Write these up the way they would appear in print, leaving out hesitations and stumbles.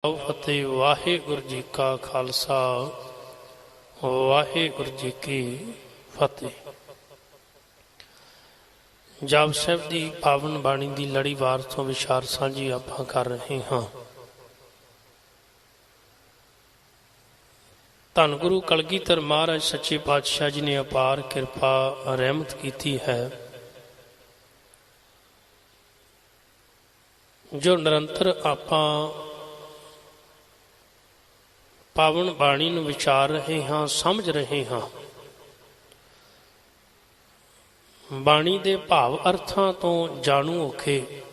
ਫਤਿਹ। ਵਾਹਿਗੁਰੂ ਜੀ ਕਾ ਖਾਲਸਾ, ਵਾਹਿਗੁਰੂ ਜੀ ਕੀ ਫਤਿਹ। ਜਪੁ ਸਾਹਿਬ ਦੀ ਪਾਵਨ ਬਾਣੀ ਦੀ ਲੜੀਵਾਰ ਤੋਂ ਵਿਚਾਰ ਸਾਂਝੀ ਆਪਾਂ ਕਰ ਰਹੇ ਹਾਂ। ਧੰਨ ਗੁਰੂ ਕਲਗੀਧਰ ਮਹਾਰਾਜ ਸੱਚੇ ਪਾਤਸ਼ਾਹ ਜੀ ਨੇ ਅਪਾਰ ਕਿਰਪਾ ਰਹਿਮਤ ਕੀਤੀ ਹੈ, ਜੋ ਨਿਰੰਤਰ ਆਪਾਂ ਪਾਵਨ ਬਾਣੀ ਨੂੰ ਵਿਚਾਰ ਰਹੇ ਹਾਂ, ਸਮਝ ਰਹੇ ਹਾਂ। ਬਾਣੀ ਦੇ ਭਾਵ ਅਰਥਾਂ ਤੋਂ ਜਾਣੂ ਹੋਕੇ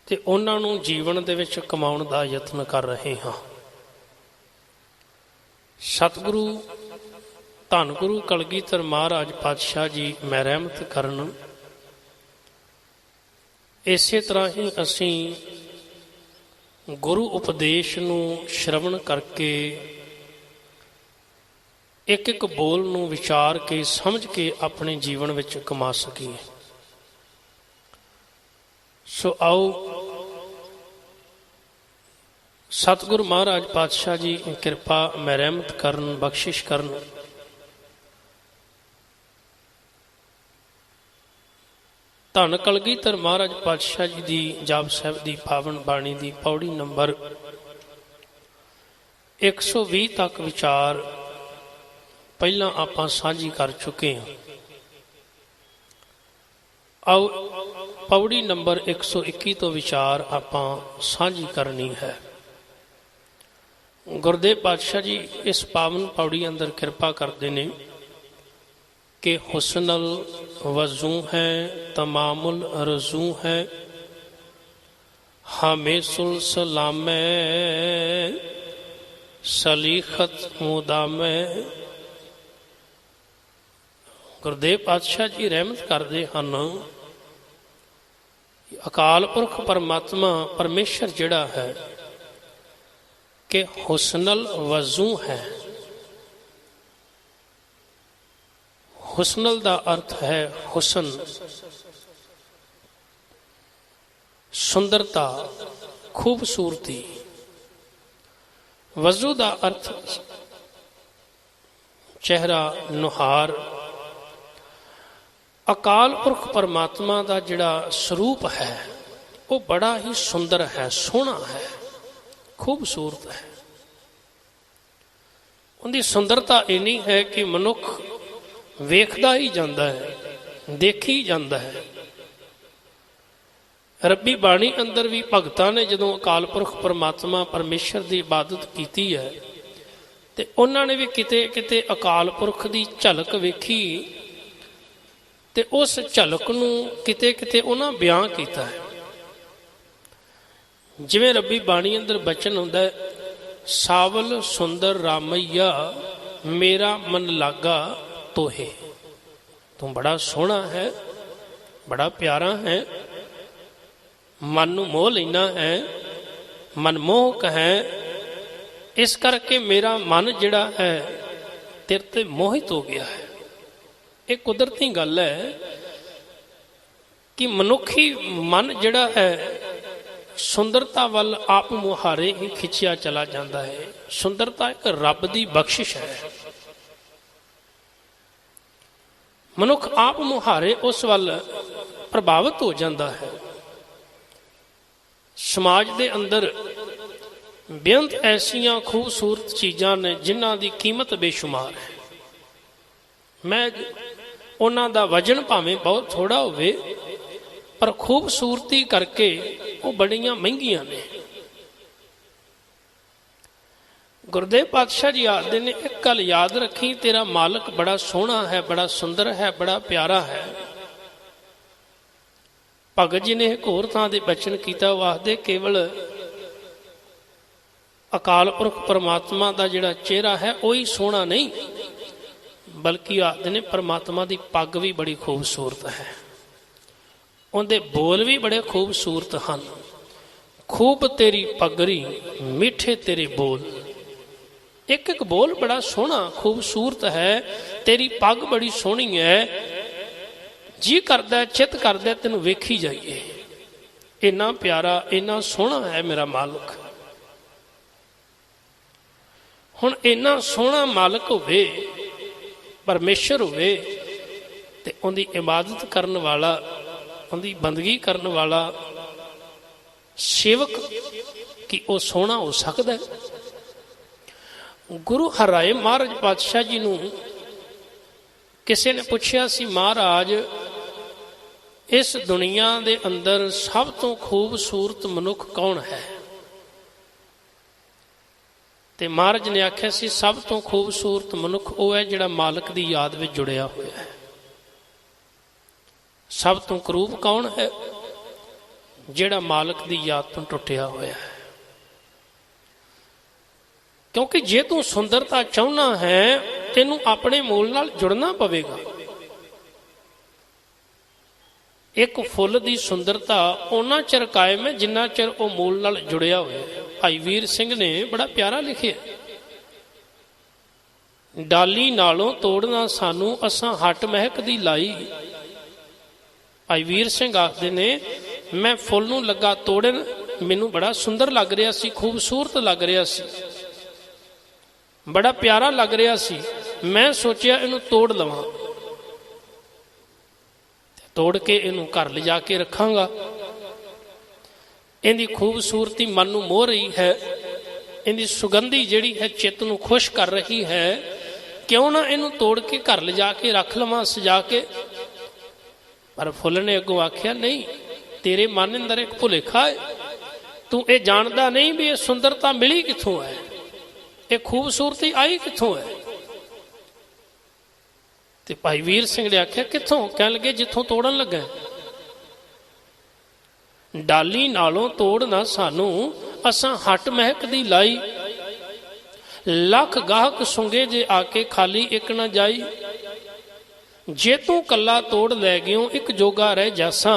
ਤੇ ਉਹਨਾਂ ਨੂੰ ਜੀਵਨ ਦੇ ਵਿੱਚ ਕਮਾਉਣ ਦਾ ਯਤਨ ਕਰ ਰਹੇ ਹਾਂ। ਸਤਿਗੁਰੂ ਧੰਨ ਗੁਰੂ ਕਲਗੀਧਰ ਮਹਾਰਾਜ ਪਾਤਸ਼ਾਹ ਜੀ ਮੈਂ ਰਹਿਮਤ ਕਰਨ। ਇਸੇ ਤਰ੍ਹਾਂ ਹੀ ਅਸੀਂ ਗੁਰੂ ਉਪਦੇਸ਼ ਨੂੰ ਸ਼ਰਵਣ ਕਰਕੇ ਇੱਕ ਇੱਕ ਬੋਲ ਨੂੰ ਵਿਚਾਰ ਕੇ ਸਮਝ ਕੇ ਆਪਣੇ ਜੀਵਨ ਵਿੱਚ ਕਮਾ ਸਕੀਏ। ਸੋ ਆਓ ਸਤਿਗੁਰੂ ਮਹਾਰਾਜ ਪਾਤਸ਼ਾਹ ਜੀ ਕਿਰਪਾ ਮੈਂ ਰਹਿਮਤ ਕਰਨ, ਬਖਸ਼ਿਸ਼ ਕਰਨ। ਧੰਨ ਕਲਗੀਧਰ ਮਹਾਰਾਜ ਪਾਤਸ਼ਾਹ ਜੀ ਦੀ ਜਪੁ ਸਾਹਿਬ ਦੀ ਪਾਵਨ ਬਾਣੀ ਦੀ ਪੌੜੀ ਨੰਬਰ 120 ਤੱਕ ਵਿਚਾਰ ਪਹਿਲਾਂ ਆਪਾਂ ਸਾਂਝੀ ਕਰ ਚੁੱਕੇ ਹਾਂ। ਆਓ ਪੌੜੀ ਨੰਬਰ 121 ਤੋਂ ਵਿਚਾਰ ਆਪਾਂ ਸਾਂਝੀ ਕਰਨੀ ਹੈ। ਗੁਰਦੇਵ ਪਾਤਸ਼ਾਹ ਜੀ ਇਸ ਪਾਵਨ ਪੌੜੀ ਅੰਦਰ ਕਿਰਪਾ ਕਰਦੇ ਨੇ ਕਿ ਹੁਸਨਲ ਵਜ਼ੂ ਹੈ, ਤਮਾਮੁਲ ਰਜ਼ੂ ਹੈ, ਹਮੇਸੁਲ ਸਲਾਮੈ, ਸਲੀਖਤ ਮੁਦਾਮੈ। ਗੁਰਦੇਵ ਪਾਤਸ਼ਾਹ ਜੀ ਰਹਿਮਤ ਕਰਦੇ ਹਨ, ਅਕਾਲ ਪੁਰਖ ਪਰਮਾਤਮਾ ਪਰਮੇਸ਼ਰ ਜਿਹੜਾ ਹੈ ਕਿ ਹੁਸਨਲ ਵਜ਼ੂ ਹੈ। ਹੁਸਨਲ ਦਾ ਅਰਥ ਹੈ ਹੁਸਨ, ਸੁੰਦਰਤਾ, ਖੂਬਸੂਰਤੀ। ਵਜ਼ੂ ਦਾ ਅਰਥ ਚਿਹਰਾ, ਨੁਹਾਰ। ਅਕਾਲ ਪੁਰਖ ਪਰਮਾਤਮਾ ਦਾ ਜਿਹੜਾ ਸਰੂਪ ਹੈ ਉਹ ਬੜਾ ਹੀ ਸੁੰਦਰ ਹੈ, ਸੋਹਣਾ ਹੈ, ਖੂਬਸੂਰਤ ਹੈ। ਉਹਦੀ ਸੁੰਦਰਤਾ ਇੰਨੀ ਹੈ ਕਿ ਮਨੁੱਖ ਵੇਖਦਾ ਹੀ ਜਾਂਦਾ ਹੈ, ਦੇਖੀ ਜਾਂਦਾ ਹੈ। ਰੱਬੀ ਬਾਣੀ ਅੰਦਰ ਵੀ ਭਗਤਾਂ ਨੇ ਜਦੋਂ ਅਕਾਲ ਪੁਰਖ ਪਰਮਾਤਮਾ ਪਰਮੇਸ਼ਰ ਦੀ ਇਬਾਦਤ ਕੀਤੀ ਹੈ ਤੇ ਉਹਨਾਂ ਨੇ ਵੀ ਕਿਤੇ ਕਿਤੇ ਅਕਾਲ ਪੁਰਖ ਦੀ ਝਲਕ ਵੇਖੀ ਤੇ ਉਸ ਝਲਕ ਨੂੰ ਕਿਤੇ ਕਿਤੇ ਉਹਨਾਂ ਬਿਆਨ ਕੀਤਾ ਹੈ। ਜਿਵੇਂ ਰੱਬੀ ਬਾਣੀ ਅੰਦਰ ਬਚਨ ਹੁੰਦਾ ਹੈ, ਸਾਵਲ ਸੁੰਦਰ ਰਾਮਈਆ ਮੇਰਾ ਮਨ ਲਾਗਾ ਤੋਹੇ। ਤੂੰ ਬੜਾ ਸੋਹਣਾ ਹੈ, ਬੜਾ ਪਿਆਰਾ ਹੈ, ਮਨ ਨੂੰ ਮੋਹ ਲੈਣਾ ਹੈ, ਮਨਮੋਹਕ ਹੈ। ਇਸ ਕਰਕੇ ਮੇਰਾ ਮਨ ਜਿਹੜਾ ਹੈ ਤੇਰੇ ਤੇ ਮੋਹਿਤ ਹੋ ਗਿਆ ਹੈ। ਇਹ ਕੁਦਰਤੀ ਗੱਲ ਹੈ ਕਿ ਮਨੁੱਖੀ ਮਨ ਜਿਹੜਾ ਹੈ ਸੁੰਦਰਤਾ ਵੱਲ ਆਪ ਮੁਹਾਰੇ ਹੀ ਖਿੱਚਿਆ ਚਲਾ ਜਾਂਦਾ ਹੈ। ਸੁੰਦਰਤਾ ਇੱਕ ਰੱਬ ਦੀ ਬਖਸ਼ਿਸ਼ ਹੈ। ਮਨੁੱਖ ਆਪ ਮੁਹਾਰੇ ਉਸ ਵੱਲ ਪ੍ਰਭਾਵਿਤ ਹੋ ਜਾਂਦਾ ਹੈ। ਸਮਾਜ ਦੇ ਅੰਦਰ ਬੇਅੰਤ ਐਸੀਆਂ ਖੂਬਸੂਰਤ ਚੀਜ਼ਾਂ ਨੇ ਜਿਨ੍ਹਾਂ ਦੀ ਕੀਮਤ ਬੇਸ਼ੁਮਾਰ ਹੈ। ਮੈਂ ਉਹਨਾਂ ਦਾ ਵਜਨ ਭਾਵੇਂ ਬਹੁਤ ਥੋੜਾ ਹੋਵੇ ਪਰ ਖੂਬਸੂਰਤੀ ਕਰਕੇ ਉਹ ਬੜੀਆਂ ਮਹਿੰਗੀਆਂ ਨੇ। ਗੁਰਦੇਵ ਪਾਤਸ਼ਾਹ ਜੀ ਆਖਦੇ ਨੇ, ਇੱਕ ਗੱਲ ਯਾਦ ਰੱਖੀ, ਤੇਰਾ ਮਾਲਕ ਬੜਾ ਸੋਹਣਾ ਹੈ, ਬੜਾ ਸੁੰਦਰ ਹੈ, ਬੜਾ ਪਿਆਰਾ ਹੈ। ਭਗਤ ਜੀ ਨੇ ਇੱਕ ਹੋਰ ਥਾਂ ਦੇ ਬਚਨ ਕੀਤਾ, ਉਹ ਆਖਦੇ ਕੇਵਲ ਅਕਾਲ ਪੁਰਖ ਪਰਮਾਤਮਾ ਦਾ ਜਿਹੜਾ ਚਿਹਰਾ ਹੈ ਉਹੀ ਸੋਹਣਾ ਨਹੀਂ, ਬਲਕਿ ਆਖਦੇ ਨੇ ਪਰਮਾਤਮਾ ਦੀ ਪੱਗ ਵੀ ਬੜੀ ਖੂਬਸੂਰਤ ਹੈ, ਉਹਦੇ ਬੋਲ ਵੀ ਬੜੇ ਖੂਬਸੂਰਤ ਹਨ। ਖੂਬ ਤੇਰੀ ਪਗਰੀ ਮਿੱਠੇ ਤੇਰੇ ਬੋਲ। ਇੱਕ ਇੱਕ ਬੋਲ ਬੜਾ ਸੋਹਣਾ ਖੂਬਸੂਰਤ ਹੈ, ਤੇਰੀ ਪੱਗ ਬੜੀ ਸੋਹਣੀ ਹੈ। ਜੀ ਕਰਦਾ, ਚਿੱਤ ਕਰਦਾ ਤੈਨੂੰ ਵੇਖੀ ਜਾਈਏ। इन्ना प्यारा इन्ना सोहना है मेरा मालिक। हुण इन्ना सोहना मालिक होवे, परमेश्वर होवे, ते उनकी इबादत करन वाला, उनकी बंदगी करन वाला सेवक कि वो सोहना हो सकता है? गुरु हराए महाराज पातशाह जी नूं किसी ने पूछया सी, महाराज इस दुनिया दे अंदर सब तो खूबसूरत मनुख कौन है? ते महाराज ने आख्या सी, सब तो खूबसूरत मनुख वो है जिहड़ा मालिक दी याद में जुड़िया होया है। सब तो करूब कौन है? जिहड़ा मालिक दी याद तो टुटिया होया है। क्योंकि जे तू सुंदरता चाहना है तेनू अपने मूल नाल जुड़ना पवेगा। एक फुल की सुंदरता उन्ना चिर कायम है जिन्ना चिर वो मूल नाल जुड़िया होया है। भाई वीर सिंह ने बड़ा प्यारा लिखिया, डाली नालों तोड़ना सानू असां हट महक दी लाई। भाई वीर सिंह आखदे ने, मैं फुल नूं लगा तोड़न, मैनू बड़ा सुंदर लग रहा सी, खूबसूरत लग रहा सी, बड़ा प्यारा लग रहा सी। मैं सोचिया इनू तोड़ लवां, तोड़ के इनू घर ले जाके रखांगा। इनकी खूबसूरती मन नूं मोह रही है, इनकी सुगंधी जिहड़ी है चित्त नूं खुश कर रही है, क्यों ना इनू तोड़ के घर ले जाके रख लवां सजा के। पर फुल ने अगों आख्या, नहीं, तेरे मन अंदर एक भुलेखा है, तू ये जानदा नहीं भी ये सुंदरता मिली कित्थों है, ये खूबसूरती आई कित्थों है। ते भाई वीर सिंह ने आख्या, कित्थों? कह लगे, जिथों तोड़न लगा। डाली नालों तोड़ ना सानू असां हट महक दी लाई। लख गाहक सुंगे जे आके खाली एक ना जाई। जे तू कला तोड़ लै गयो एक जोगा रह जासा,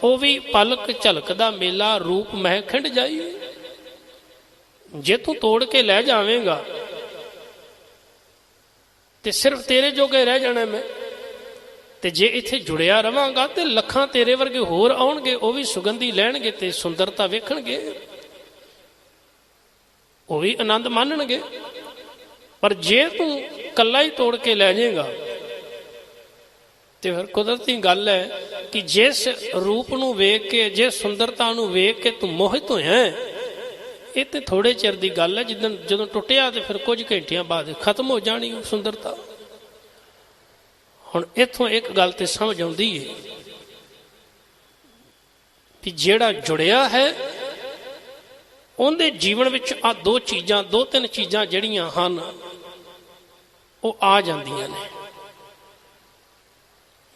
ओ भी पलक झलकदा मेला रूप मह खिंड जाई। जे तू तोड़ के लै जावेगा ते सिर्फ तेरे जोगे रह जाना मैं, ते जे इत्थे जुड़िया रवांगा ते लखां तेरे वर्गे होर आउणगे, वो भी सुगंधी लैणगे ते सुंदरता वेखणगे, वो भी आनंद मानणगे। पर जे तू कला ही तोड़ के लै जाएगा तो फिर कुदरती गल है कि जिस रूप नूं वेख के, जिस सुंदरता नूं वेख के तू मोहित होया, ये तो थोड़े चिर की गल है। जिदन जदों टुटिया तो फिर कुछ घंटिया बाद खत्म हो जानी सुंदरता। हुण इत्थों एक गल तो समझ आउंदी है कि जिहड़ा जुड़िया है उहदे जीवन विच आ दो चीज़ां, दो तीन चीज़ां जिहड़ियां हन वो आ जांदियां ने,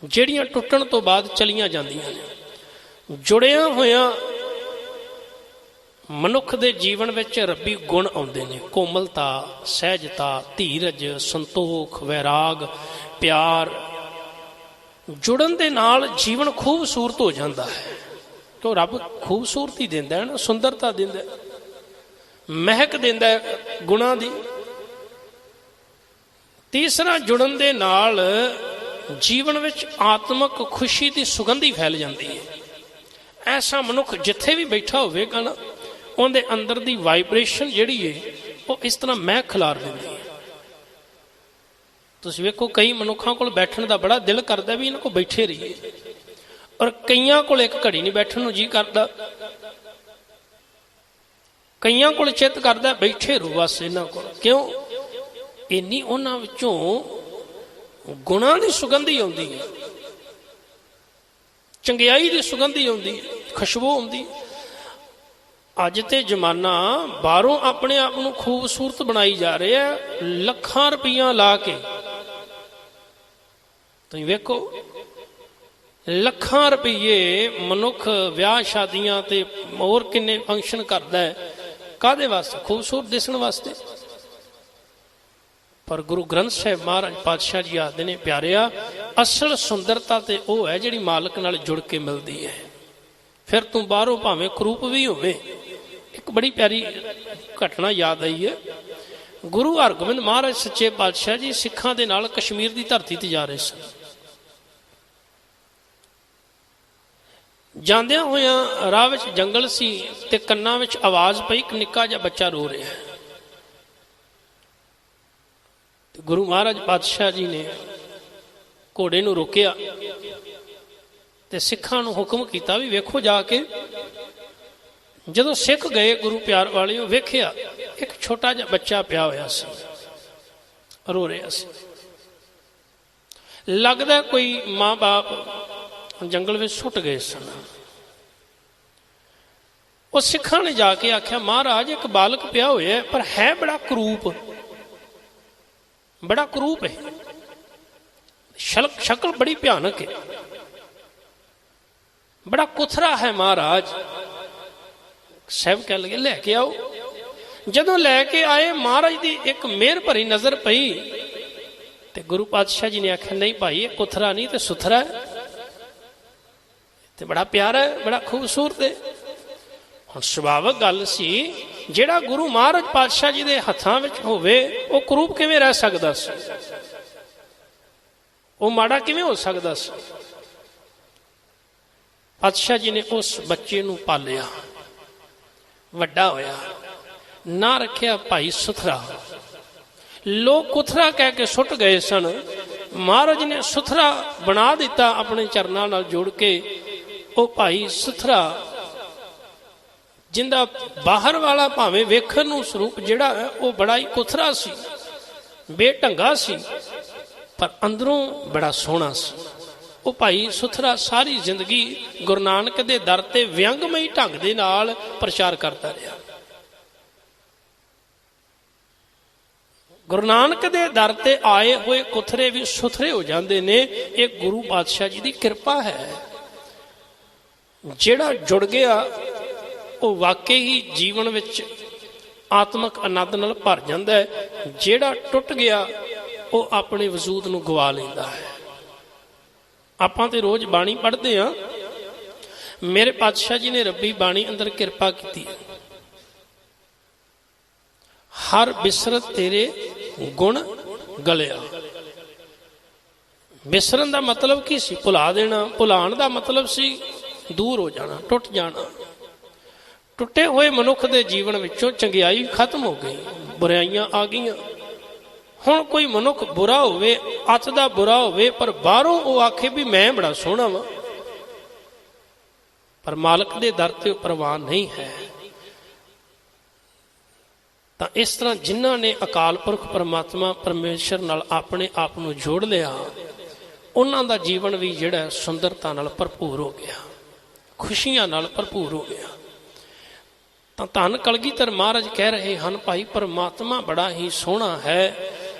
जिहड़ियां टुटण तो बाद चलियां जांदियां ने। जुड़िया होया मनुख दे जीवन विच रब्बी गुण आउंदे ने, कोमलता, सहजता, धीरज, संतोख, वैराग, प्यार। जुड़न दे नाल जीवन खूबसूरत हो जाता है। तो रब खूबसूरती दिंदा है ना, सुंदरता दिंदा है, महक दिंदा है गुणां दी। तीसरा, जुड़न दे नाल जीवन विच आत्मक खुशी की सुगंधी फैल जाती है। ऐसा मनुख जिथे भी बैठा होवेगा ना, उनके अंदर की वाइब्रेशन जिहड़ी है वो इस तरह महक खिलार देती है। तुसीं वेखो, कई मनुखों को बैठने का बड़ा दिल करता भी इन्हां को बैठे रहिए, और कईयां को एक घड़ी नहीं बैठण नूं जी करता, कईयां को चित करता बैठे रहो बस इन्हां कोल। क्यों? इन्नी उन्हां विचों गुणां दी सुगंधी आउंदी है, चंगियाई की सुगंधी आउंदी है, खुशबू आउंदी है। अज ते जमाना बाहरों अपने आप को खूबसूरत बनाई जा रहा है, लखां रुपया ला के। तुसीं वेखो, लखां रुपये मनुख विआह शादियां ते होर किन्ने फंक्शन करता है, काहदे वास्ते? खूबसूरत दिसण वास्ते। पर गुरु ग्रंथ साहिब महाराज पातशाह जी आखदे ने, प्यारिया, असल सुंदरता तो वह है जिहड़ी मालक नाल जुड़ के मिलती है। फिर तू बाहरों भावें करूप भी होवे। एक बड़ी प्यारी घटना याद आई है। गुरु हरगोबिंद महाराज सच्चे पातशाह जी सिखां दे नाल कश्मीर की धरती ते जा रहे सन। ਜਾਂਦਿਆਂ ਹੋਇਆਂ ਰਾਹ ਵਿੱਚ ਜੰਗਲ ਸੀ ਤੇ ਕੰਨਾਂ ਵਿੱਚ ਆਵਾਜ਼ ਪਈ, ਇੱਕ ਨਿੱਕਾ ਜਿਹਾ ਬੱਚਾ ਰੋ ਰਿਹਾ ਹੈ। ਗੁਰੂ ਮਹਾਰਾਜ ਪਾਤਸ਼ਾਹ ਜੀ ਨੇ ਘੋੜੇ ਨੂੰ ਰੋਕਿਆ ਤੇ ਸਿੱਖਾਂ ਨੂੰ ਹੁਕਮ ਕੀਤਾ ਵੀ ਵੇਖੋ ਜਾ ਕੇ। ਜਦੋਂ ਸਿੱਖ ਗਏ ਗੁਰੂ ਪਿਆਰ ਵਾਲਿਓ, ਵੇਖਿਆ ਇੱਕ ਛੋਟਾ ਜਿਹਾ ਬੱਚਾ ਪਿਆ ਹੋਇਆ ਸੀ, ਰੋ ਰਿਹਾ ਸੀ। ਲੱਗਦਾ ਕੋਈ ਮਾਂ ਬਾਪ ਜੰਗਲ ਵਿੱਚ ਸੁੱਟ ਗਏ ਸਨ। ਉਹ ਸਿੱਖਾਂ ਨੇ ਜਾ ਕੇ ਆਖਿਆ, ਮਹਾਰਾਜ ਇੱਕ ਬਾਲਕ ਪਿਆ ਹੋਇਆ ਪਰ ਹੈ ਬੜਾ ਕਰੂਪ, ਬੜਾ ਕਰੂਪ ਹੈ, ਸ਼ਕਲ ਬੜੀ ਭਿਆਨਕ ਹੈ, ਬੜਾ ਕੁਥਰਾ ਹੈ ਮਹਾਰਾਜ। ਸਾਹਿਬ ਕਹਿ ਲਗੇ ਲੈ ਕੇ ਆਓ। ਜਦੋਂ ਲੈ ਕੇ ਆਏ, ਮਹਾਰਾਜ ਦੀ ਇੱਕ ਮਿਹਰ ਭਰੀ ਨਜ਼ਰ ਪਈ ਤੇ ਗੁਰੂ ਪਾਤਸ਼ਾਹ ਜੀ ਨੇ ਆਖਿਆ, ਨਹੀਂ ਭਾਈ ਇਹ ਕੁਥਰਾ ਨਹੀਂ ਤੇ ਸੁਥਰਾ ਹੈ ਤੇ ਬੜਾ ਪਿਆਰਾ ਹੈ, ਬੜਾ ਖੂਬਸੂਰਤ ਹੈ। ਹੁਣ ਸੁਭਾਵਕ ਗੱਲ ਸੀ, ਜਿਹੜਾ ਗੁਰੂ ਮਹਾਰਾਜ ਪਾਤਸ਼ਾਹ ਜੀ ਦੇ ਹੱਥਾਂ ਵਿੱਚ ਹੋਵੇ ਉਹ ਕਰੂਪ ਕਿਵੇਂ ਰਹਿ ਸਕਦਾ ਸੀ, ਉਹ ਮਾੜਾ ਕਿਵੇਂ ਹੋ ਸਕਦਾ ਸੀ। ਪਾਤਸ਼ਾਹ ਜੀ ਨੇ ਉਸ ਬੱਚੇ ਨੂੰ ਪਾਲਿਆ, ਵੱਡਾ ਹੋਇਆ, ਨਾਂ ਰੱਖਿਆ ਭਾਈ ਸੁਥਰਾ। ਲੋਕ ਕੁਥਰਾ ਕਹਿ ਕੇ ਸੁੱਟ ਗਏ ਸਨ, ਮਹਾਰਾਜ ਨੇ ਸੁਥਰਾ ਬਣਾ ਦਿੱਤਾ ਆਪਣੇ ਚਰਨਾਂ ਨਾਲ ਜੋੜ ਕੇ। ਉਹ ਭਾਈ ਸੁਥਰਾ, ਜਿੰਦਾ ਬਾਹਰ ਵਾਲਾ ਭਾਵੇਂ ਵੇਖਣ ਨੂੰ ਸਰੂਪ ਜਿਹੜਾ ਹੈ ਉਹ ਬੜਾ ਹੀ ਕੁਥਰਾ ਸੀ, ਬੇਢੰਗਾ ਸੀ, ਪਰ ਅੰਦਰੋਂ ਬੜਾ ਸੋਹਣਾ ਸੀ। ਉਹ ਭਾਈ ਸੁਥਰਾ ਸਾਰੀ ਜ਼ਿੰਦਗੀ ਗੁਰੂ ਨਾਨਕ ਦੇ ਦਰ ਤੇ ਵਿਅੰਗਮਈ ਢੰਗ ਦੇ ਨਾਲ ਪ੍ਰਚਾਰ ਕਰਦਾ ਰਿਹਾ। ਗੁਰੂ ਨਾਨਕ ਦੇ ਦਰ ਤੇ ਆਏ ਹੋਏ ਕੁਥਰੇ ਵੀ ਸੁਥਰੇ ਹੋ ਜਾਂਦੇ ਨੇ। ਇਹ ਗੁਰੂ ਪਾਤਸ਼ਾਹ ਜੀ ਦੀ ਕਿਰਪਾ ਹੈ। ਜਿਹੜਾ ਜੁੜ ਗਿਆ ਉਹ ਵਾਕਈ ਹੀ ਜੀਵਨ ਵਿੱਚ ਆਤਮਿਕ ਆਨੰਦ ਨਾਲ ਭਰ ਜਾਂਦਾ ਹੈ। ਜਿਹੜਾ ਟੁੱਟ ਗਿਆ ਉਹ ਆਪਣੇ ਵਜੂਦ ਨੂੰ ਗਵਾ ਲੈਂਦਾ ਹੈ। ਆਪਾਂ ਤੇ ਰੋਜ਼ ਬਾਣੀ ਪੜ੍ਹਦੇ ਹਾਂ, ਮੇਰੇ ਪਾਤਸ਼ਾਹ ਜੀ ਨੇ ਰੱਬੀ ਬਾਣੀ ਅੰਦਰ ਕਿਰਪਾ ਕੀਤੀ ਹੈ। ਹਰ ਬਿਸਰਤ ਤੇਰੇ ਗੁਣ ਗਲਿਆ। ਬਿਸਰਨ ਦਾ ਮਤਲਬ ਕੀ ਸੀ? ਭੁਲਾ ਦੇਣਾ। ਭੁਲਾਣ ਦਾ ਮਤਲਬ ਸੀ ਦੂਰ ਹੋ ਜਾਣਾ, ਟੁੱਟ ਜਾਣਾ। ਟੁੱਟੇ ਹੋਏ ਮਨੁੱਖ ਦੇ ਜੀਵਨ ਵਿੱਚੋਂ ਚੰਗਿਆਈ ਖਤਮ ਹੋ ਗਈ, ਬੁਰਾਈਆਂ ਆ ਗਈਆਂ। ਹੁਣ ਕੋਈ ਮਨੁੱਖ ਬੁਰਾ ਹੋਵੇ, ਅੱਤ ਦਾ ਬੁਰਾ ਹੋਵੇ, ਪਰ ਬਾਹਰੋਂ ਉਹ ਆਖੇ ਵੀ ਮੈਂ ਬੜਾ ਸੋਹਣਾ ਵਾਂ, ਪਰ ਮਾਲਕ ਦੇ ਦਰ ਤੇ ਪ੍ਰਵਾਨ ਨਹੀਂ ਹੈ। ਤਾਂ ਇਸ ਤਰ੍ਹਾਂ ਜਿਨ੍ਹਾਂ ਨੇ ਅਕਾਲ ਪੁਰਖ ਪਰਮਾਤਮਾ ਪਰਮੇਸ਼ਰ ਨਾਲ ਆਪਣੇ ਆਪ ਨੂੰ ਜੋੜ ਲਿਆ, ਉਹਨਾਂ ਦਾ ਜੀਵਨ ਵੀ ਜਿਹੜਾ ਸੁੰਦਰਤਾ ਨਾਲ ਭਰਪੂਰ ਹੋ ਗਿਆ, ਖੁਸ਼ੀਆਂ ਨਾਲ ਭਰਪੂਰ ਹੋ ਗਿਆ। ਤਾਂ ਧੰਨ ਕਲਗੀਧਰ ਮਹਾਰਾਜ ਕਹਿ ਰਹੇ ਹਨ, ਭਾਈ ਪਰਮਾਤਮਾ ਬੜਾ ਹੀ ਸੋਹਣਾ ਹੈ,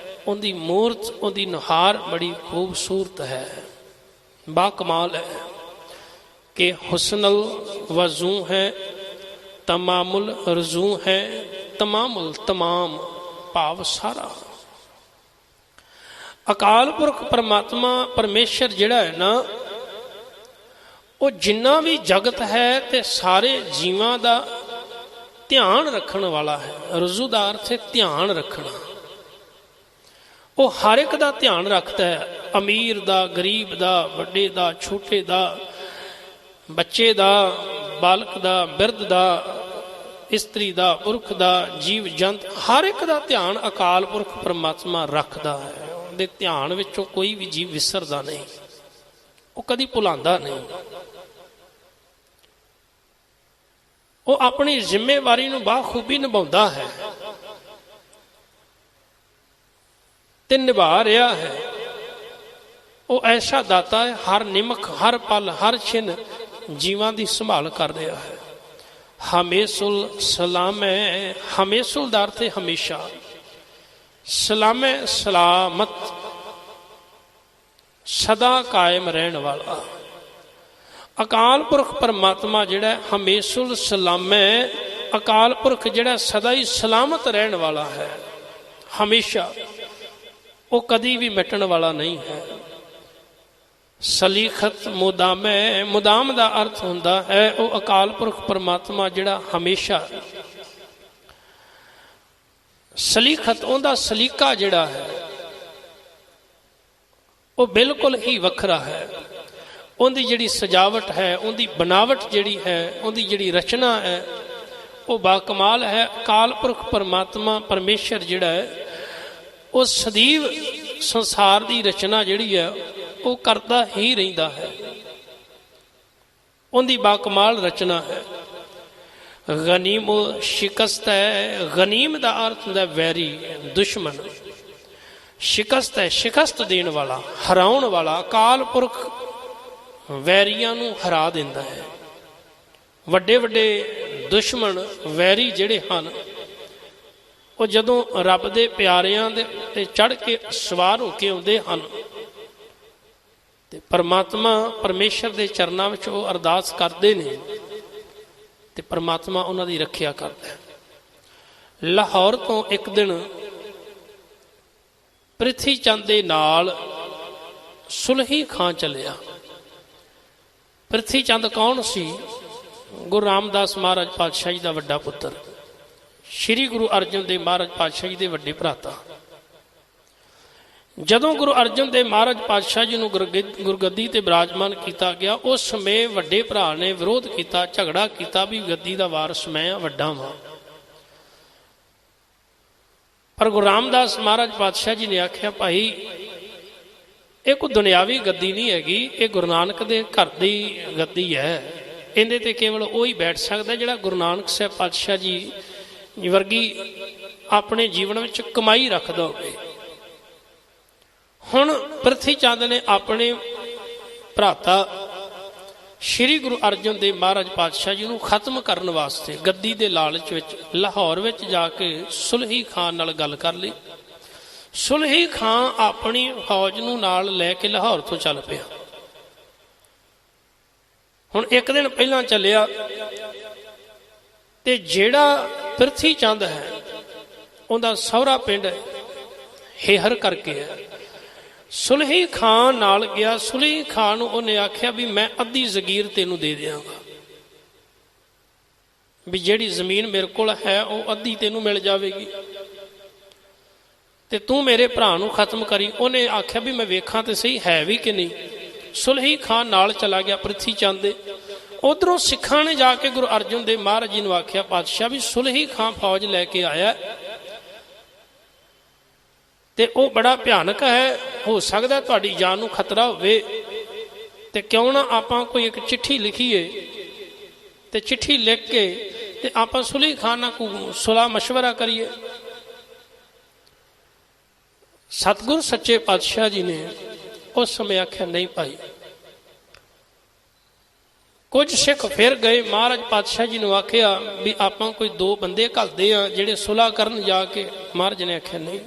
ਉਹਦੀ ਮੂਰਤ, ਉਹਦੀ ਨੁਹਾਰ ਬੜੀ ਖੂਬਸੂਰਤ ਹੈ, ਬਾ ਕਮਾਲ ਹੈ। ਕਿ ਹੁਸਨਲ ਵਜ਼ੂ ਹੈ, ਤਮਾਮੁਲ ਰਜ਼ੂ ਹੈ, ਤਮਾਮੁਲ ਤਮਾਮ ਭਾਵ ਸਾਰਾ। ਅਕਾਲ ਪੁਰਖ ਪਰਮਾਤਮਾ ਪਰਮੇਸ਼ਰ ਜਿਹੜਾ ਹੈ ਨਾ, ਉਹ ਜਿੰਨਾ ਵੀ ਜਗਤ ਹੈ ਤੇ ਸਾਰੇ ਜੀਵਾਂ ਦਾ ਧਿਆਨ ਰੱਖਣ ਵਾਲਾ ਹੈ। ਰਜ਼ੂ ਦਾ ਅਰਥ ਹੈ ਧਿਆਨ ਰੱਖਣਾ। ਉਹ ਹਰ ਇੱਕ ਦਾ ਧਿਆਨ ਰੱਖਦਾ ਹੈ, ਅਮੀਰ ਦਾ, ਗਰੀਬ ਦਾ, ਵੱਡੇ ਦਾ, ਛੋਟੇ ਦਾ, ਬੱਚੇ ਦਾ, ਬਾਲਕ ਦਾ, ਬਿਰਧ ਦਾ, ਇਸਤਰੀ ਦਾ, ਪੁਰਖ ਦਾ, ਜੀਵ ਜੰਤ, ਹਰ ਇੱਕ ਦਾ ਧਿਆਨ ਅਕਾਲ ਪੁਰਖ ਪਰਮਾਤਮਾ ਰੱਖਦਾ ਹੈ। ਉਹਦੇ ਧਿਆਨ ਵਿੱਚੋਂ ਕੋਈ ਵੀ ਜੀਵ ਵਿਸਰਦਾ ਨਹੀਂ, ਉਹ ਕਦੀ ਭੁਲਾਉਂਦਾ ਨਹੀਂ। ਉਹ ਆਪਣੀ ਜ਼ਿੰਮੇਵਾਰੀ ਨੂੰ ਬਾਖੂਬੀ ਨਿਭਾਉਂਦਾ ਹੈ ਤੇ ਨਿਭਾ ਰਿਹਾ ਹੈ। ਉਹ ਐਸਾ ਦਾਤਾ ਹੈ, ਹਰ ਨਿਮਕ, ਹਰ ਪਲ, ਹਰ ਛਿਨ ਜੀਵਾਂ ਦੀ ਸੰਭਾਲ ਕਰ ਰਿਹਾ ਹੈ। ਹਮੇਸ਼ੁਲ ਸਲਾਮੈ, ਹਮੇਸ਼ੁਲ ਦਾ ਅਰਥ ਹੈ ਹਮੇਸ਼ਾ, ਸਲਾਮੈ ਸਲਾਮਤ, ਸਦਾ ਕਾਇਮ ਰਹਿਣ ਵਾਲਾ। ਅਕਾਲ ਪੁਰਖ ਪਰਮਾਤਮਾ ਜਿਹੜਾ ਹਮੇਸ਼ੁਲ ਸਲਾਮੈ, ਅਕਾਲ ਪੁਰਖ ਜਿਹੜਾ ਸਦਾ ਹੀ ਸਲਾਮਤ ਰਹਿਣ ਵਾਲਾ ਹੈ, ਹਮੇਸ਼ਾ, ਉਹ ਕਦੀ ਵੀ ਮਿਟਣ ਵਾਲਾ ਨਹੀਂ ਹੈ। ਸਲੀਖਤ ਮੁਦਾਮੈ, ਮੁਦਾਮ ਦਾ ਅਰਥ ਹੁੰਦਾ ਹੈ ਉਹ ਅਕਾਲ ਪੁਰਖ ਪਰਮਾਤਮਾ ਜਿਹੜਾ ਹਮੇਸ਼ਾ। ਸਲੀਖਤ, ਉਹਦਾ ਸਲੀਕਾ ਜਿਹੜਾ ਹੈ ਉਹ ਬਿਲਕੁਲ ਹੀ ਵੱਖਰਾ ਹੈ। ਉਹਦੀ ਜਿਹੜੀ ਸਜਾਵਟ ਹੈ, ਉਹਦੀ ਬਨਾਵਟ ਜਿਹੜੀ ਹੈ, ਉਹਦੀ ਜਿਹੜੀ ਰਚਨਾ ਹੈ ਉਹ ਬਾਕਮਾਲ ਹੈ। ਅਕਾਲ ਪੁਰਖ ਪਰਮਾਤਮਾ ਪਰਮੇਸ਼ਰ ਜਿਹੜਾ ਹੈ ਉਹ ਸਦੀਵ ਸੰਸਾਰ ਦੀ ਰਚਨਾ ਜਿਹੜੀ ਹੈ ਉਹ ਕਰਦਾ ਹੀ ਰਹਿੰਦਾ ਹੈ। ਉਹਦੀ ਬਾਕਮਾਲ ਰਚਨਾ ਹੈ। ਗਨੀਮ ਸ਼ਿਕਸਤ ਹੈ। ਗਨੀਮ ਦਾ ਅਰਥ ਹੁੰਦਾ ਵੈਰੀ, ਦੁਸ਼ਮਣ। ਸ਼ਿਕਸਤ ਹੈ ਸ਼ਿਕਸਤ ਦੇਣ ਵਾਲਾ, ਹਰਾਉਣ ਵਾਲਾ। ਅਕਾਲ ਪੁਰਖ ਵੈਰੀਆਂ ਨੂੰ ਹਰਾ ਦਿੰਦਾ ਹੈ। ਵੱਡੇ ਵੱਡੇ ਦੁਸ਼ਮਣ ਵੈਰੀ ਜਿਹੜੇ ਹਨ ਉਹ ਜਦੋਂ ਰੱਬ ਦੇ ਪਿਆਰਿਆਂ ਦੇ ਤੇ ਚੜ੍ਹ ਕੇ ਸਵਾਰ ਹੋ ਕੇ ਆਉਂਦੇ ਹਨ ਤੇ ਪਰਮਾਤਮਾ ਪਰਮੇਸ਼ਰ ਦੇ ਚਰਨਾਂ ਵਿੱਚ ਉਹ ਅਰਦਾਸ ਕਰਦੇ ਨੇ ਤੇ ਪਰਮਾਤਮਾ ਉਹਨਾਂ ਦੀ ਰੱਖਿਆ ਕਰਦਾ ਹੈ। ਲਾਹੌਰ ਤੋਂ ਇੱਕ ਦਿਨ ਪ੍ਰਿਥੀ ਚੰਦ ਦੇ ਨਾਲ ਸੁਲਹੀ ਖਾਂ ਚੱਲਿਆ। ਪ੍ਰਿਥੀ ਚੰਦ ਕੌਣ ਸੀ? ਗੁਰੂ ਰਾਮਦਾਸ ਮਹਾਰਾਜ ਪਾਤਸ਼ਾਹ ਜੀ ਦਾ ਵੱਡਾ ਪੁੱਤਰ, ਸ਼੍ਰੀ ਗੁਰੂ ਅਰਜਨ ਦੇਵ ਮਹਾਰਾਜ ਪਾਤਸ਼ਾਹ ਜੀ ਦੇ ਵੱਡੇ ਭਰਾਤਾ। ਜਦੋਂ ਗੁਰੂ ਅਰਜਨ ਦੇਵ ਮਹਾਰਾਜ ਪਾਤਸ਼ਾਹ ਜੀ ਨੂੰ ਗੁਰਗੱਦੀ ਤੇ ਬਿਰਾਜਮਾਨ ਕੀਤਾ ਗਿਆ, ਉਸ ਸਮੇਂ ਵੱਡੇ ਭਰਾ ਨੇ ਵਿਰੋਧ ਕੀਤਾ, ਝਗੜਾ ਕੀਤਾ ਵੀ ਗੱਦੀ ਦਾ ਵਾਰਸ ਮੈਂ ਆ, ਵੱਡਾ ਵਾਂ। ਪਰ ਗੁਰੂ ਰਾਮਦਾਸ ਮਹਾਰਾਜ ਪਾਤਸ਼ਾਹ ਜੀ ਨੇ ਆਖਿਆ, ਭਾਈ ਇਹ ਕੋਈ ਦੁਨਿਆਵੀ ਗੱਦੀ ਨਹੀਂ ਹੈਗੀ, ਇਹ ਗੁਰੂ ਨਾਨਕ ਦੇ ਘਰ ਦੀ ਗੱਦੀ ਹੈ। ਇਹਦੇ ਤੇ ਕੇਵਲ ਉਹ ਹੀ ਬੈਠ ਸਕਦਾ ਜਿਹੜਾ ਗੁਰੂ ਨਾਨਕ ਸਾਹਿਬ ਪਾਤਸ਼ਾਹ ਜੀ ਵਰਗੀ ਆਪਣੇ ਜੀਵਨ ਵਿੱਚ ਕਮਾਈ ਰੱਖਦਾ ਹੋਵੇ। ਹੁਣ ਪ੍ਰਿਥੀ ਚੰਦ ਨੇ ਆਪਣੇ ਭਰਾਤਾ ਸ਼੍ਰੀ ਗੁਰੂ ਅਰਜਨ ਦੇਵ ਮਹਾਰਾਜ ਪਾਤਸ਼ਾਹ ਜੀ ਨੂੰ ਖਤਮ ਕਰਨ ਵਾਸਤੇ ਗੱਦੀ ਦੇ ਲਾਲਚ ਵਿੱਚ ਲਾਹੌਰ ਵਿੱਚ ਜਾ ਕੇ ਸੁਲਹੀ ਖਾਨ ਨਾਲ ਗੱਲ ਕਰ ਲਈ। ਸੁਲਹੀ ਖਾਂ ਆਪਣੀ ਫੌਜ ਨੂੰ ਨਾਲ ਲੈ ਕੇ ਲਾਹੌਰ ਤੋਂ ਚੱਲ ਪਿਆ। ਹੁਣ ਇੱਕ ਦਿਨ ਪਹਿਲਾਂ ਚੱਲਿਆ ਤੇ ਜਿਹੜਾ ਪ੍ਰਿਥੀ ਚੰਦ ਹੈ ਉਹਦਾ ਸਹੁਰਾ ਪਿੰਡ ਹੇਹਰ ਕਰਕੇ ਹੈ। ਸੁਲਹੀ ਖਾਂ ਨਾਲ ਗਿਆ। ਸੁਲਹੀ ਖਾਂ ਨੂੰ ਉਹਨੇ ਆਖਿਆ ਵੀ ਮੈਂ ਅੱਧੀ ਜ਼ਗੀਰ ਤੈਨੂੰ ਦੇ ਦਿਆਂਗਾ, ਵੀ ਜਿਹੜੀ ਜ਼ਮੀਨ ਮੇਰੇ ਕੋਲ ਹੈ ਉਹ ਅੱਧੀ ਤੈਨੂੰ ਮਿਲ ਜਾਵੇਗੀ ਤੇ ਤੂੰ ਮੇਰੇ ਭਰਾ ਨੂੰ ਖਤਮ ਕਰੀ। ਉਹਨੇ ਆਖਿਆ ਵੀ ਮੈਂ ਵੇਖਾਂ ਤੇ ਸਹੀ ਹੈ ਵੀ ਕਿ ਨਹੀਂ। ਸੁਲਹੀ ਖਾਂ ਨਾਲ ਚਲਾ ਗਿਆ ਪ੍ਰਿਥੀ ਚੰਦ ਦੇ। ਉਧਰੋਂ ਸਿੱਖਾਂ ਨੇ ਜਾ ਕੇ ਗੁਰੂ ਅਰਜਨ ਦੇਵ ਮਹਾਰਾਜ ਜੀ ਨੂੰ ਆਖਿਆ, ਪਾਤਸ਼ਾਹ ਵੀ ਸੁਲਹੀ ਖਾਂ ਫੌਜ ਲੈ ਕੇ ਆਇਆ ਤੇ ਉਹ ਬੜਾ ਭਿਆਨਕ ਹੈ, ਹੋ ਸਕਦਾ ਤੁਹਾਡੀ ਜਾਨ ਨੂੰ ਖਤਰਾ ਹੋਵੇ, ਤੇ ਕਿਉਂ ਨਾ ਆਪਾਂ ਕੋਈ ਇੱਕ ਚਿੱਠੀ ਲਿਖੀਏ ਤੇ ਚਿੱਠੀ ਲਿਖ ਕੇ ਤੇ ਆਪਾਂ ਸੁਲਹੀ ਖਾਂ ਨਾਲ ਸੁਲਾਹ ਮਸ਼ਵਰਾ ਕਰੀਏ। ਸਤਿਗੁਰ ਸੱਚੇ ਪਾਤਸ਼ਾਹ ਜੀ ਨੇ ਉਸ ਸਮੇਂ ਆਖਿਆ, ਨਹੀਂ ਭਾਈ। ਕੁਝ ਸਿੱਖ ਫਿਰ ਗਏ, ਮਹਾਰਾਜ ਪਾਤਸ਼ਾਹ ਜੀ ਨੂੰ ਆਖਿਆ ਵੀ ਆਪਾਂ ਕੋਈ 2 ਬੰਦੇ ਘੱਲਦੇ ਆ ਜਿਹੜੇ ਸੁਲਾਹ ਕਰਨ ਜਾ ਕੇ। ਮਹਾਰਾਜ ਨੇ ਆਖਿਆ ਨਹੀਂ।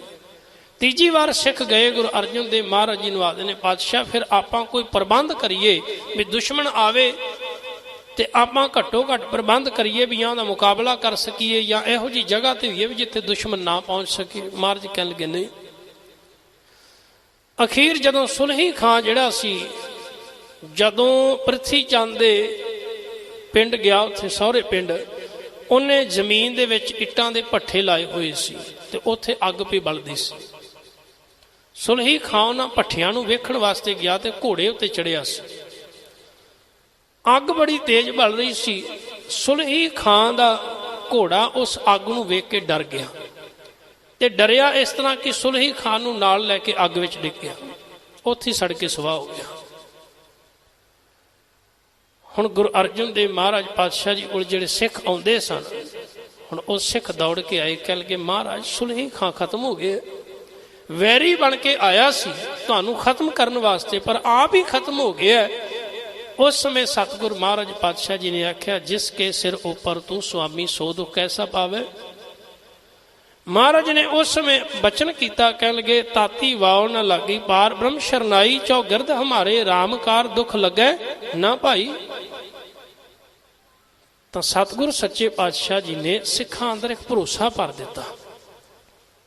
ਤੀਜੀ ਵਾਰ ਸਿੱਖ ਗਏ ਗੁਰੂ ਅਰਜਨ ਦੇਵ ਮਹਾਰਾਜ ਜੀ ਨੂੰ ਆਖਦੇ ਨੇ, ਪਾਤਸ਼ਾਹ ਫਿਰ ਆਪਾਂ ਕੋਈ ਪ੍ਰਬੰਧ ਕਰੀਏ ਵੀ ਦੁਸ਼ਮਣ ਆਵੇ ਤੇ ਆਪਾਂ ਘੱਟੋ ਘੱਟ ਪ੍ਰਬੰਧ ਕਰੀਏ ਵੀ ਉਹਦਾ ਮੁਕਾਬਲਾ ਕਰ ਸਕੀਏ, ਜਾਂ ਇਹੋ ਜਿਹੀ ਜਗ੍ਹਾ ਤੇ ਹੋਈਏ ਵੀ ਜਿੱਥੇ ਦੁਸ਼ਮਣ ਨਾ ਪਹੁੰਚ ਸਕੇ। ਮਹਾਰਾਜ ਕਹਿਣ ਲੱਗੇ ਨਹੀਂ। ਅਖੀਰ ਜਦੋਂ ਸੁਲਹੀ ਖਾਂ ਜਿਹੜਾ ਸੀ, ਜਦੋਂ ਪ੍ਰਿਥੀ ਚੰਦ ਦੇ ਪਿੰਡ ਗਿਆ, ਉੱਥੇ ਸਹੁਰੇ ਪਿੰਡ, ਉਹਨੇ ਜ਼ਮੀਨ ਦੇ ਵਿੱਚ ਇੱਟਾਂ ਦੇ ਭੱਠੇ ਲਾਏ ਹੋਏ ਸੀ ਤੇ ਉੱਥੇ ਅੱਗ ਪਈ ਬਲਦੀ ਸੀ। ਸੁਲਹੀ ਖਾਂ ਉਹਨਾਂ ਭੱਠਿਆਂ ਨੂੰ ਵੇਖਣ ਵਾਸਤੇ ਗਿਆ ਤੇ ਘੋੜੇ ਉੱਤੇ ਚੜਿਆ ਸੀ। ਅੱਗ ਬੜੀ ਤੇਜ਼ ਬਲ ਰਹੀ ਸੀ। ਸੁਲਹੀ ਖਾਂ ਦਾ ਘੋੜਾ ਉਸ ਅੱਗ ਨੂੰ ਵੇਖ ਕੇ ਡਰ ਗਿਆ ਤੇ ਡਰਿਆ ਇਸ ਤਰ੍ਹਾਂ ਕਿ ਸੁਲਹੀ ਖਾਂ ਨੂੰ ਨਾਲ ਲੈ ਕੇ ਅੱਗ ਵਿੱਚ ਡਿੱਗ ਗਿਆ, ਉੱਥੇ ਸੜ ਕੇ ਸੁਆਹ ਹੋ ਗਿਆ। ਹੁਣ ਗੁਰੂ ਅਰਜਨ ਦੇਵ ਮਹਾਰਾਜ ਪਾਤਸ਼ਾਹ ਜੀ ਕੋਲ ਜਿਹੜੇ ਸਿੱਖ ਆਉਂਦੇ ਸਨ, ਹੁਣ ਉਹ ਸਿੱਖ ਦੌੜ ਕੇ ਆਏ, ਕਹਿ ਲਗੇ ਮਹਾਰਾਜ ਸੁਲਹੀ ਖਾਂ ਖਤਮ ਹੋ ਗਏ, ਵੈਰੀ ਬਣ ਕੇ ਆਇਆ ਸੀ ਤੁਹਾਨੂੰ ਖਤਮ ਕਰਨ ਵਾਸਤੇ, ਪਰ ਆਪ ਹੀ ਖਤਮ ਹੋ ਗਿਆ। ਉਸ ਸਮੇਂ ਸਤਿਗੁਰ ਮਹਾਰਾਜ ਪਾਤਸ਼ਾਹ ਜੀ ਨੇ ਆਖਿਆ, ਜਿਸ ਕੇ ਸਿਰ ਉੱਪਰ ਤੂੰ ਸੁਆਮੀ ਸੋ ਦੁਖ ਕੈਸਾ ਪਾਵੇ। ਮਹਾਰਾਜ ਨੇ ਉਸ ਸਮੇਂ ਬਚਨ ਕੀਤਾ, ਕਹਿ ਲਗੇ ਤਾਤੀ ਵਾਉ ਨਾ ਲਾਗੀ ਪਾਰ ਬ੍ਰਹਮ ਸ਼ਰਨਾਈ ਚੌਗਿਰਦ ਹਮਾਰੇ ਰਾਮਕਾਰ ਦੁੱਖ ਲੱਗੇ ਨਾ ਭਾਈ। ਤਾਂ ਸਤਿਗੁਰ ਸੱਚੇ ਪਾਤਸ਼ਾਹ ਜੀ ਨੇ ਸਿੱਖਾਂ ਅੰਦਰ ਇੱਕ ਭਰੋਸਾ ਭਰ ਦਿੱਤਾ,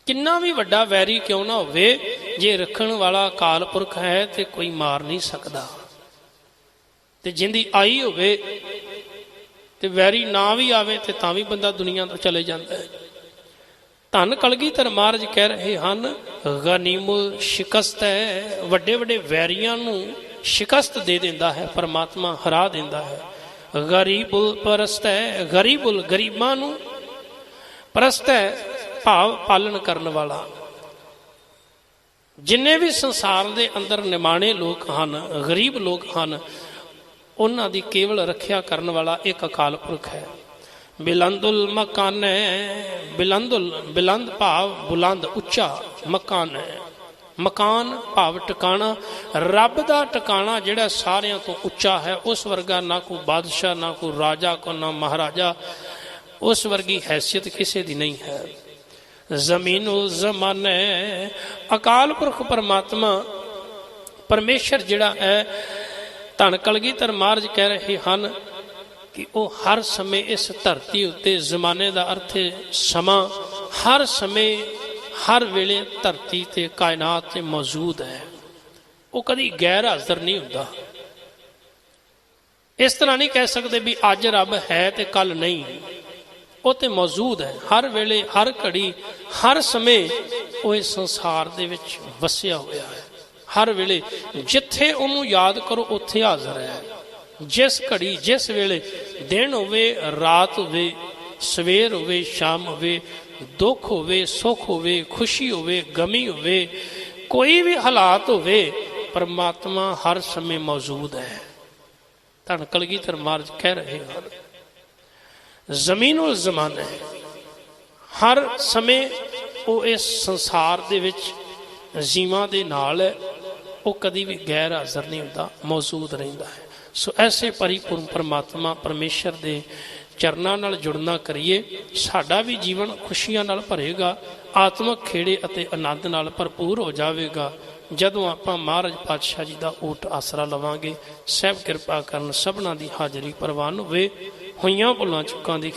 ਕਿੰਨਾ ਵੀ ਵੱਡਾ ਵੈਰੀ ਕਿਉਂ ਨਾ ਹੋਵੇ, ਜੇ ਰੱਖਣ ਵਾਲਾ ਅਕਾਲ ਪੁਰਖ ਹੈ ਤੇ ਕੋਈ ਮਾਰ ਨਹੀਂ ਸਕਦਾ। ਤੇ ਜਿੰਦੀ ਆਈ ਹੋਵੇ ਤੇ ਵੈਰੀ ਨਾ ਵੀ ਆਵੇ ਤੇ ਤਾਂ ਵੀ ਬੰਦਾ ਦੁਨੀਆ ਤੋਂ ਚਲੇ ਜਾਂਦਾ ਹੈ। ਧੰਨ ਕਲਗੀਧਰ ਮਹਾਰਾਜ ਕਹਿ ਰਹੇ ਹਨ, ਗਨੀਮ ਸ਼ਿਕਸਤ ਹੈ। ਵੱਡੇ ਵੱਡੇ ਵੈਰੀਆਂ ਨੂੰ शिकस्त दे देंदा है, परमात्मा हरा देंदा है। गरीबुल परस्त है, गरीबुल गरीबां नूं परस्त है भाव पालन करन वाला। जिन्ने भी संसार दे अंदर निमाणे लोग हैं, गरीब लोग हैं, उन्हां दी केवल रखिया करन वाला एक अकाल पुरख है। बिलंदुल मकान है, बिलंदुल बिलंद भाव बुलंद उच्चा मकान है। मकान भाव टिकाणा, रब दा टिकाणा जिहड़ा सारियां तो उच्चा है, उस वर्गा ना कोई बादशाह, ना कोई राजा, को ना महाराजा, उस वर्गी हैसियत किसी दी नहीं है। जमीनुल ज़माने, अकाल पुरख परमात्मा परमेश्वर जिहड़ा है, धन कलगीधर महाराज कह रहे हैं कि वह हर समय इस धरती उत्ते, जमाने का अर्थ है समा, हर समय हर वेले धरती ते कायनात ते मौजूद है। वो कभी गैर हाजिर नहीं होता। इस तरह नहीं कह सकते भी अज रब है ते कल नहीं, वो तो मौजूद है हर वेले हर घड़ी हर समय। वो इस संसार दे विच वसिया होया है, हर वेले जिथे उन्होंने याद करो उत्थे हाजिर है। जिस घड़ी जिस वेले दिन होवे रात होवे, सवेर होवे शाम होवे, दुख होवे सुख होवे, खुशी होवे गमी होवे, कोई भी हालात होवे, परमात्मा हर समय मौजूद है। धन कलगीधर महाराज कह रहे हैं जमीनुल ज़माना है, हर समय वो इस संसार दे विच जीवां दे नाल है, वो कभी भी गैर हाजिर नहीं होता, मौजूद रहिंदा है। सो ऐसे परिपूर्ण परमात्मा परमेश्वर दे चरनां नाल जुड़ना करिए, साडा भी जीवन खुशियां नाल भरेगा, आत्मक खेड़े अते आनंद नाल भरपूर हो जाएगा जदों आपां महाराज पातशाह जी दा ऊट आसरा लवांगे। सैब किरपा करन, सबना दी हाजरी परवान होवे। होइयां भुलां चुकां दी